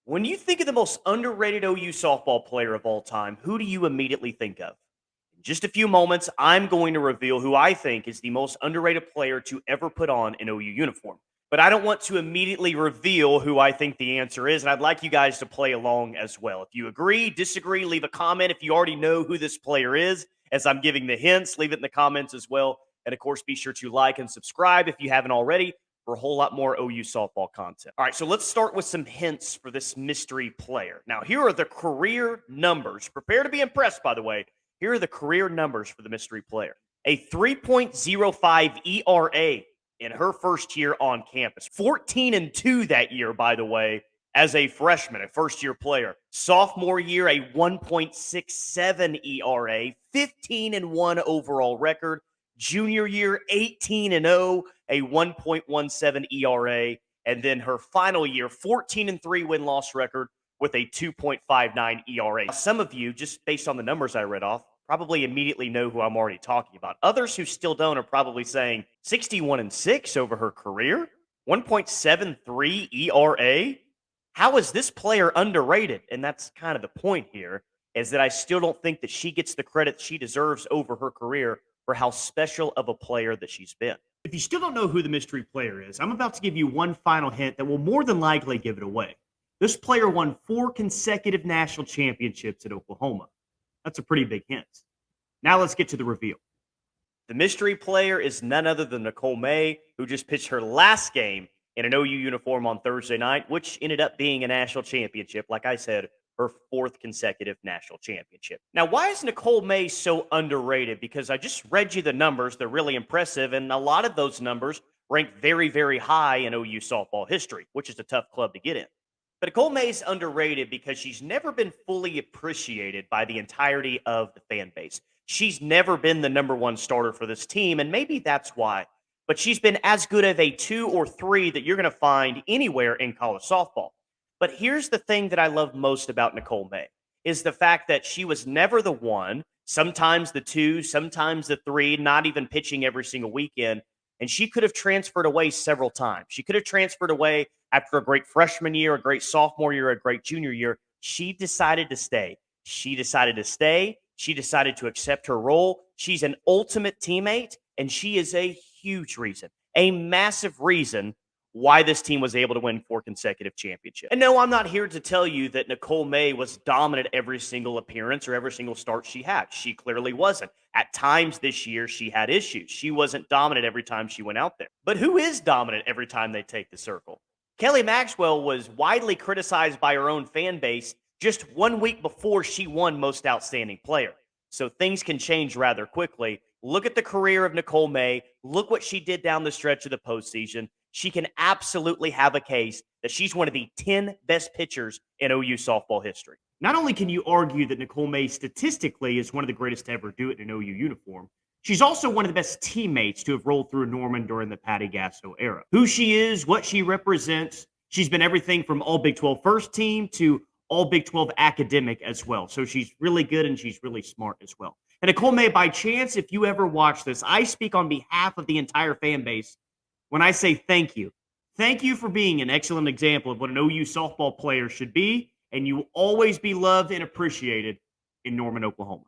When you think of the most underrated OU softball player of all time, who do you immediately think of? In just a few moments, I'm going to reveal who I think is the most underrated player to ever put on an OU uniform. But I don't want to immediately reveal who I think the answer is, and I'd like you guys to play along as well. If you agree, disagree, leave a comment. If you already know who this player is, as I'm giving the hints, leave it in the comments as well. And of course, be sure to like and subscribe if you haven't already for a whole lot more OU softball content. All right, so let's start with some hints for this mystery player. Now, here are the career numbers. Prepare to be impressed, by the way. Here are the career numbers for the mystery player. A 3.05 ERA in her first year on campus. 14-2 that year, by the way, as a freshman, a first-year player. Sophomore year, a 1.67 ERA, 15-1 overall record. Junior year, 18-0, a 1.17 ERA, and then her final year, 14-3 win-loss record with a 2.59 ERA. Some of you, just based on the numbers I read off, probably immediately know who I'm already talking about. Others who still don't are probably saying 61-6 over her career, 1.73 ERA. How is this player underrated? And that's kind of the point here, is that I still don't think that she gets the credit she deserves over her career for how special of a player that she's been. If you still don't know who the mystery player is, I'm about to give you one final hint that will more than likely give it away. This player won 4 consecutive national championships at Oklahoma. That's a pretty big hint. Now let's get to the reveal. The mystery player is none other than Nicole May, who just pitched her last game in an OU uniform on Thursday night, which ended up being a national championship. Like I said, her 4th consecutive national championship. Now, why is Nicole May so underrated? Because I just read you the numbers. They're really impressive, and a lot of those numbers rank very, very high in OU softball history, which is a tough club to get in. But Nicole May's underrated because she's never been fully appreciated by the entirety of the fan base. She's never been the number one starter for this team, and maybe that's why. But she's been as good of a 2 or 3 that you're going to find anywhere in college softball. But here's the thing that I love most about Nicole May is the fact that she was never the 1, sometimes the 2, sometimes the 3, not even pitching every single weekend. And she could have transferred away several times. She could have transferred away after a great freshman year, a great sophomore year, a great junior year. She decided to stay. She decided to stay. She decided to accept her role. She's an ultimate teammate, and she is a huge reason, a massive reason why this team was able to win 4 consecutive championships. And no, I'm not here to tell you that Nicole May was dominant every single appearance or every single start she had. She clearly wasn't. At times this year, she had issues. She wasn't dominant every time she went out there. But who is dominant every time they take the circle? Kelly Maxwell was widely criticized by her own fan base just 1 week before she won Most Outstanding Player. So things can change rather quickly. Look at the career of Nicole May. Look what she did down the stretch of the postseason. She can absolutely have a case that she's one of the 10 best pitchers in OU softball history. Not only can you argue that Nicole May statistically is one of the greatest to ever do it in an OU uniform, she's also one of the best teammates to have rolled through Norman during the Patty Gasso era. Who she is, what she represents, she's been everything from all Big 12 first team to all Big 12 academic as well. So she's really good and she's really smart as well. And Nicole May, by chance, if you ever watch this, I speak on behalf of the entire fan base when I say thank you. Thank you for being an excellent example of what an OU softball player should be, and you will always be loved and appreciated in Norman, Oklahoma.